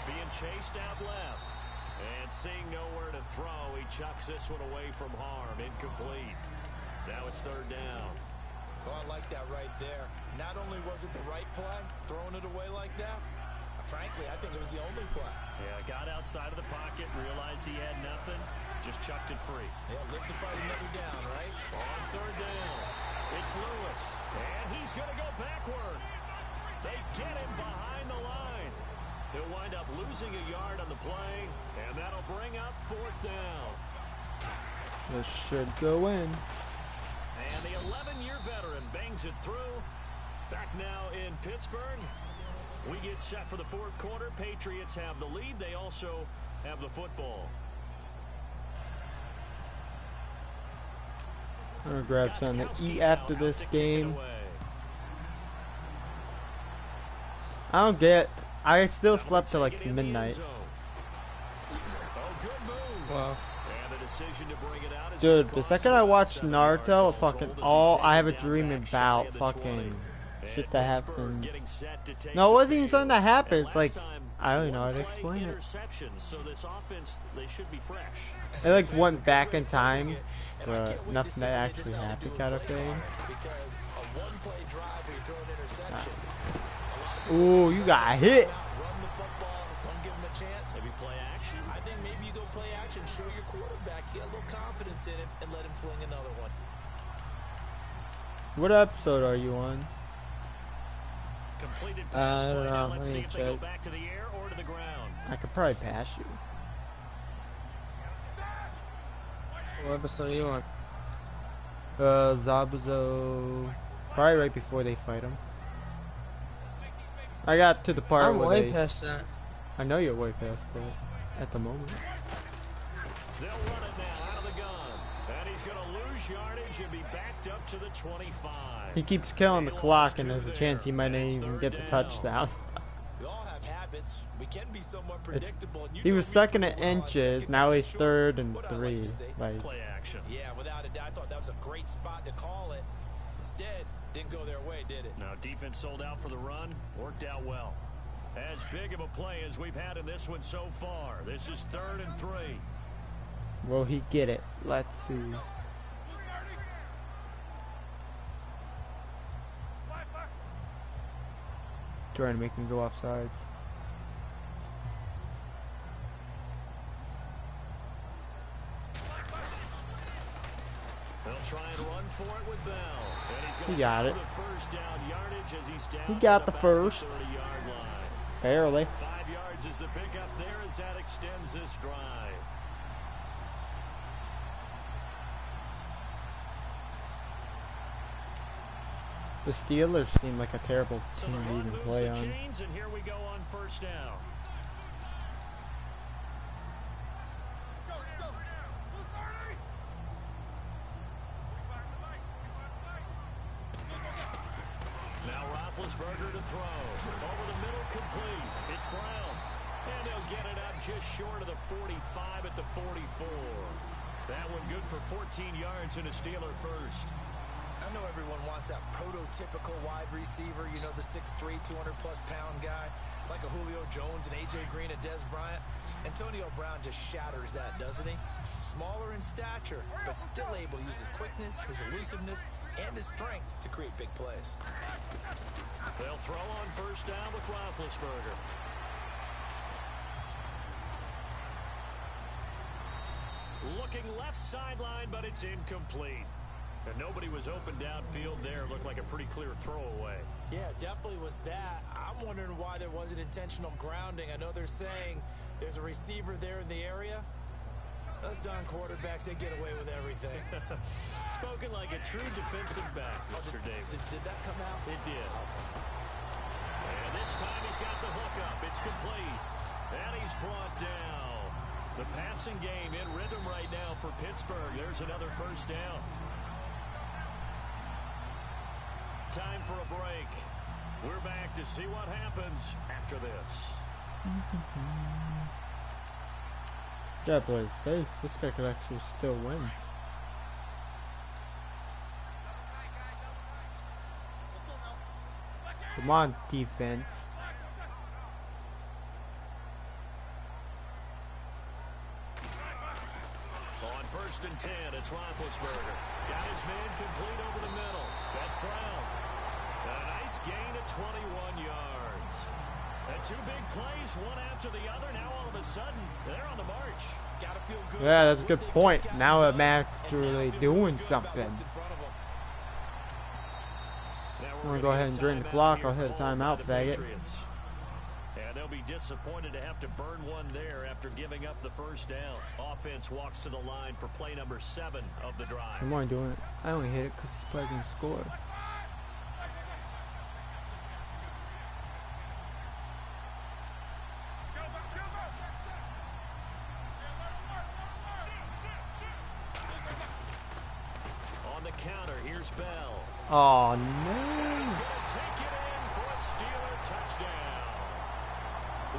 Being chased out left. And seeing nowhere to throw, he chucks this one away from harm. Incomplete. Now it's 3rd down. Oh, I like that right there. Not only was it the right play, throwing it away like that, frankly, I think it was the only play. Yeah, got outside of the pocket, realized he had nothing, just chucked it free. Yeah, live to fight another down, right? On 3rd down, it's Lewis, and he's going to go backward. They get him behind the line. He'll wind up losing a yard on the play, and that'll bring up 4th down. This should go in. And the 11-year veteran bangs it through. Back now in Pittsburgh. We get set for the 4th quarter. Patriots have the lead. They also have the football. I'm gonna grab something to eat after this game. I don't get. I still slept till like midnight. Wow. Dude, the second I watched Naruto, fucking all I have a dream about fucking shit that happens. No, it wasn't even something that happened. It's like, I don't know how to explain it. So this offense, they should be fresh. It like went back in time, but nothing that actually happened kind of thing. Ooh, you got hit. Maybe play action. I think maybe you go play action, show your quarterback, get a little confidence in him, and let him fling another one. What episode are you on? Completed I pass don't play. Now know. let's Let see me if they go check. back to the air or to the ground. I could probably pass you. What episode are you on? Zabuzo. Probably right before they fight him. I got to the part I'm where way they... past that. I know you're way past that at the moment. They'll run it now out of the gun. And he's going to lose yardage and be backed up to the 25. He keeps killing the clock, and there's a chance he might not even get the touchdown. We all have habits. We can be somewhat predictable. And He was second in inches, now he's third and 3. Like, Play action. Yeah, without a doubt, I thought that was a great spot to call it. Instead, didn't go their way, did it? Now defense sold out for the run. Worked out well. As big of a play as we've had in this one so far. This is 3rd and 3. will he get it? Let's see. Trying to make him go off sides. They'll try and run for it with Bell. And he's He got it. the first down yardage as he's down He got at the about first. 30-yard line. Barely. 5 yards is the pickup there as that extends this drive. The Steelers seem like a terrible So team the to run even moves play the on. chains, and here we go on first down. Now Roethlisberger to throw. Over the middle, complete. It's Brown. And he'll get it up just short of the 45 at the 44. That one good for 14 yards and a Steeler first. I know everyone wants that prototypical wide receiver, you know, the 6'3", 200-plus pound guy, like a Julio Jones and A.J. Green and Dez Bryant. Antonio Brown just shatters that, doesn't he? Smaller in stature, but still able to use his quickness, his elusiveness, and his strength to create big plays. They'll throw on first down with Roethlisberger. Looking left sideline, but it's incomplete. And nobody was open downfield there. Looked like a pretty clear throwaway. Yeah, definitely was that. I'm wondering why there wasn't intentional grounding. I know they're saying there's a receiver there in the area. Those darn quarterbacks, they get away with everything. Spoken like a true defensive back, Mr. Davis. Did that come out? It did. And this time he's got the hook up. It's complete. And he's brought down. The passing game in rhythm right now for Pittsburgh. There's another first down. Time for a break. We're back to see what happens after this. That boy is safe. This guy could actually still win. Come on, defense. On 1st and 10, it's Roethlisberger. Got his man complete over the middle. That's Brown. A nice gain of 21 yards. And 2 big plays, one after the other. Now all of a sudden, they're on the march. Gotta feel good. Yeah, that's a good point. Now I'm actually doing something. I'm gonna go ahead and drain the clock. I'll hit a timeout, faggot. And they'll be disappointed to have to burn one there after giving up the first down. Offense walks to the line for play number 7 of the drive. I'm only doing it. I only hit it because he's probably gonna score. On the counter, here's Bell. Oh no! He's going to take it in for a Steeler touchdown.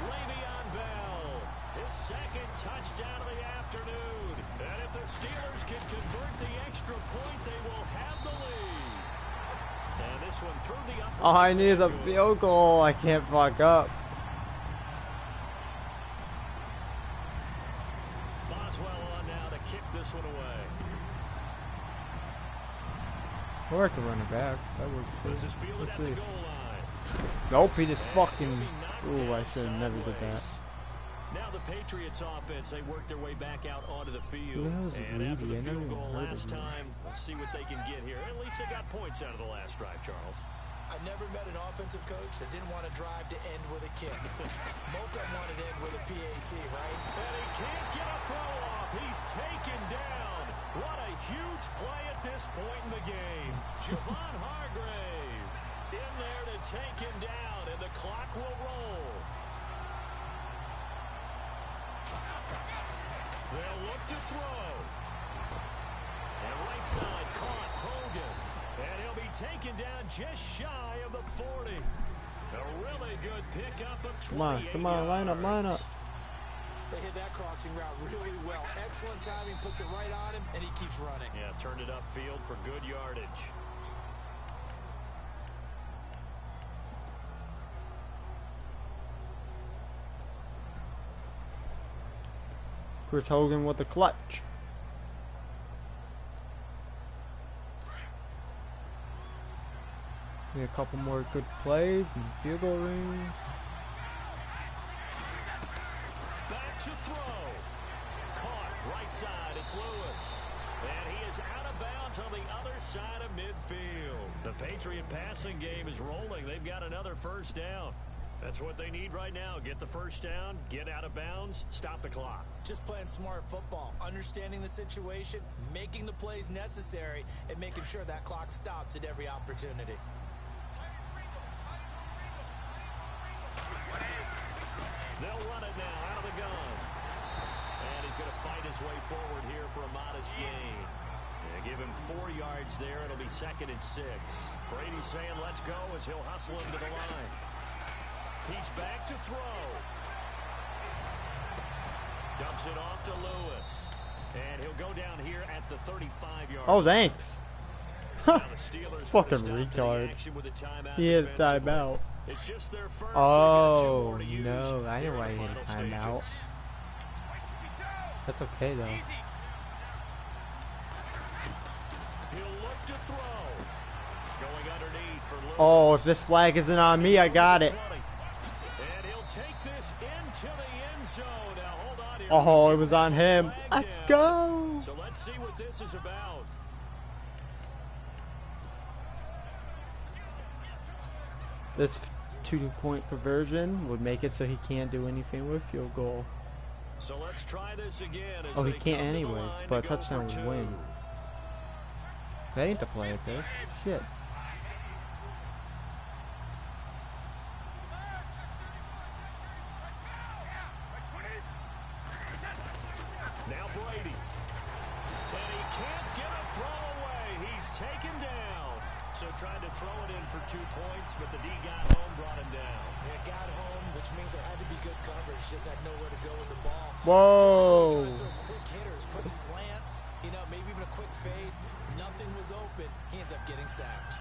Le'Veon Bell, his 2nd touchdown of the afternoon. And if the Steelers can convert the extra point, they will have the lead. And this one through the upper All I need is a field goal. I can't fuck up. Boswell on now to kick this one away. Or I can run it back. That works This too. is fielded Let's at the see. goal line. Nope, he just And fucking. he'll be knocked Ooh, I down should have never did that. sideways. Now the Patriots offense, they work their way back out onto the Who field. the hell is And after Greedy? the I never field even goal heard of last him. time, we'll see what they can get here. At least they got points out of the last drive, Charles. I never met an offensive coach that didn't want to drive to end with a kick. Most of them wanted to end with a PAT, right? And he can't get a throw off. He's taken down. What a huge play at this point in the game. Javon Hargrave in there to take him down, and the clock will roll. They'll look to throw. And right side caught Hogan. And he'll be taken down just shy of the 40. A really good pickup of 28 Come on, line up, line up. They hit that crossing route really well. Excellent timing, puts it right on him, and he keeps running. Yeah, turned it upfield for good yardage. Chris Hogan with the clutch. Need a couple more good plays and field goal range. Back to throw. Caught right side. It's Lewis. And he is out of bounds on the other side of midfield. The Patriot passing game is rolling. They've got another first down. That's what they need right now. Get the first down, get out of bounds, stop the clock. Just playing smart football, understanding the situation, making the plays necessary, and making sure that clock stops at every opportunity. They'll run it now out of the gun. And he's going to fight his way forward here for a modest gain. And give him 4 yards there. It'll be 2nd and 6. Brady's saying let's go as he'll hustle him to the line. He's back to throw. Dumps it off to Lewis. And he'll go down here at the 35-yard. Oh, thanks. Now the Steelers Fucking put a stop to the retard. action with a timeout He is defensively. timeout. It's just their first. Oh, they got 2 more to use no, I here know in why the he had a final timeout. stages. That's okay though. He'll look to throw. Going underneath for Lewis. Oh, if this flag isn't on me, I got it. And he'll take this into the end zone. Now hold on here. Oh, it was on him. Flag Let's down. go. So let's see what this is about. This 2-point conversion would make it so he can't do anything with field goal. So let's try this again. As Oh, he they can't come to the anyways, line but a to go touchdown for would 2. win. That ain't the play, okay? Shit. Now Brady. And he can't get a throw away. He's taken down. So tried to throw it in for 2 points, but the D got home, brought him down. It got home, which means there had to be good coverage. Just had nowhere to go with the ball. Whoa. Trying to throw quick hitters, quick slants, maybe even a quick fade. Nothing was open. He ends up getting sacked.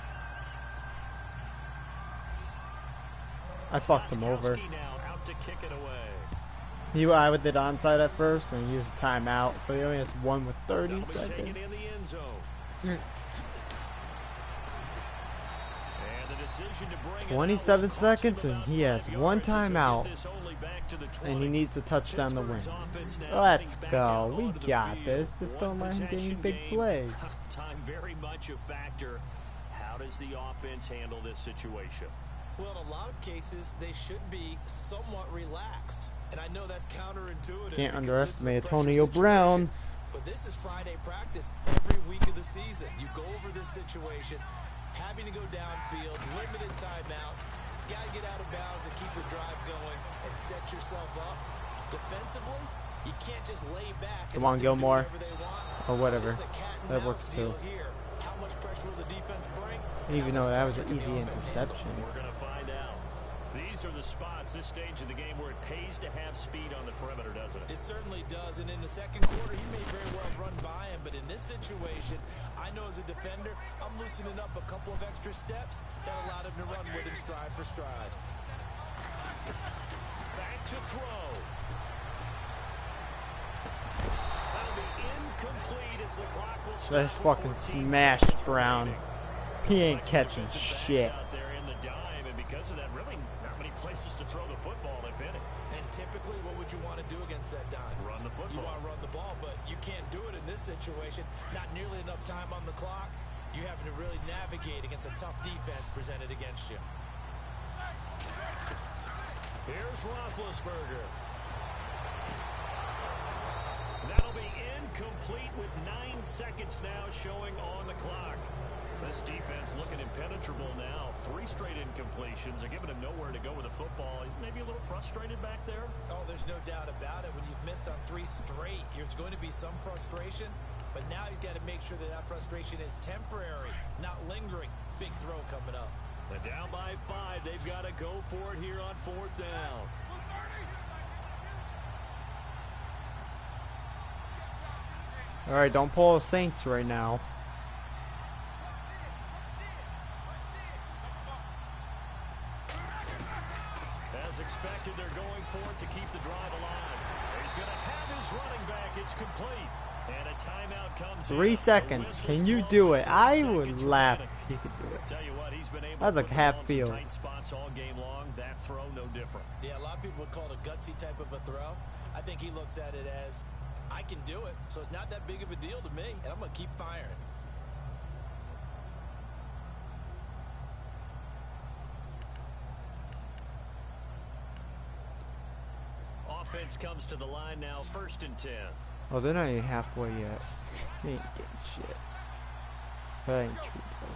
I fucked him over. Gostkowski now out to kick it away. I did onside at first and he used a timeout, so he only has 1 with 30 That'll be taken seconds. in the end zone. And the decision to bring it 27 out cost seconds him and about he has 5 one yards as they get timeout. this only back to the 20. And he needs a touchdown to win. Pittsburgh's offense now Let's heading back go. out We onto the got field. this. Just don't let him get any One-possession big game. plays. Time very much a factor. How does the offense handle this situation? Well, in a lot of cases, they should be somewhat relaxed. And I know that's counterintuitive. Can't because underestimate this is a pressure Antonio Brown. situation, But this is Friday practice every week of the season. You go over this situation, having to go downfield, limited timeouts. Got to get out of bounds and keep the drive going and set yourself up. Defensively, you can't just lay back. Come on, and let them do Gilmore. whatever they want. Or whatever. So it's a cat and That mouse works deal too. here. How much pressure will the defense bring? Even How though much that was pressure an can the easy offense handle? interception. We're going to find out. These are the spots, this stage of the game, where it pays to have speed on the perimeter, doesn't it? It certainly does, and in the second quarter, he may very well run by him, but in this situation, I know as a defender, I'm loosening up a couple of extra steps that allowed him to run with him stride for stride. Back to throw. That'll be incomplete as the clock will stop. That's fucking smashed Brown. He ain't catching shit. Out there in the dime, and because of that, really not many places to throw the football, if any. And typically, what would you want to do against that dime? Run the football. You want to run the ball, but you can't do it in this situation. Not nearly enough time on the clock. You having to really navigate against a tough defense presented against you. Here's Roethlisberger. That'll be incomplete with 9 seconds now showing on the clock. This defense looking impenetrable now. 3 straight incompletions. They're giving him nowhere to go with the football. Maybe a little frustrated back there. Oh, there's no doubt about it. When you've missed on 3 straight, there's going to be some frustration. But now he's got to make sure that that frustration is temporary, not lingering. Big throw coming up. And down by 5. They've got to go for it here on 4th down. All right, don't pull the Saints right now. As expected, they're going for it to keep the drive alive. He's going to have his running back. It's complete. And a timeout comes 3 seconds. Can you do it? I would laugh if he could do it. Tell you what, he's been able That's to like put half the ball in field. some tight spots all game long. That throw, no different. Yeah, a lot of people would call it a gutsy type of a throw. I think he looks at it as, I can do it, so it's not that big of a deal to me, and I'm going to keep firing. Offense comes to the line now, 1st and 10. Oh, they're not even halfway yet. They ain't getting shit. That ain't true, though.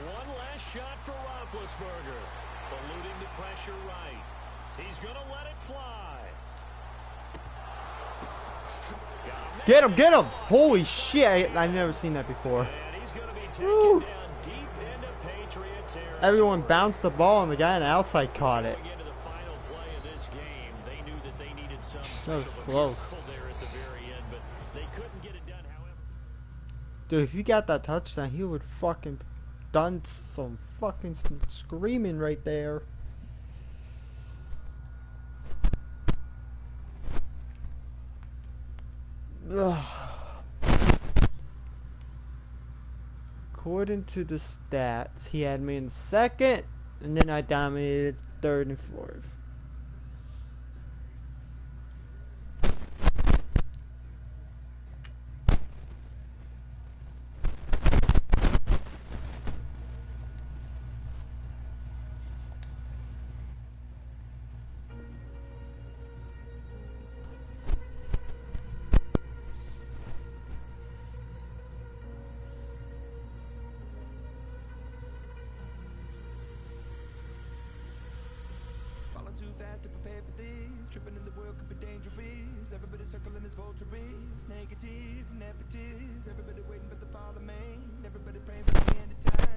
One last shot for Roethlisberger. Eluding the pressure right. He's going to let it fly. Get him, get him! Holy shit, I've never seen that before. And he's going to be taken Woo. down deep into Patriot territory. Everyone bounced the ball and the guy on the outside caught it. Going into the final play of this game, they knew that they needed some That was type of a close. miracle there at the very end, but they couldn't get it done, however. Dude, if he got that touchdown, he would fucking done some fucking screaming right there. Ugh. According to the stats, he had me in 2nd, and then I dominated 3rd and 4th. Falling too fast to prepare for this. Tripping in the world could be dangerous. Everybody circling his vultures. Negative, nepotist. Everybody waiting for the fall of man. Everybody praying for the end of time.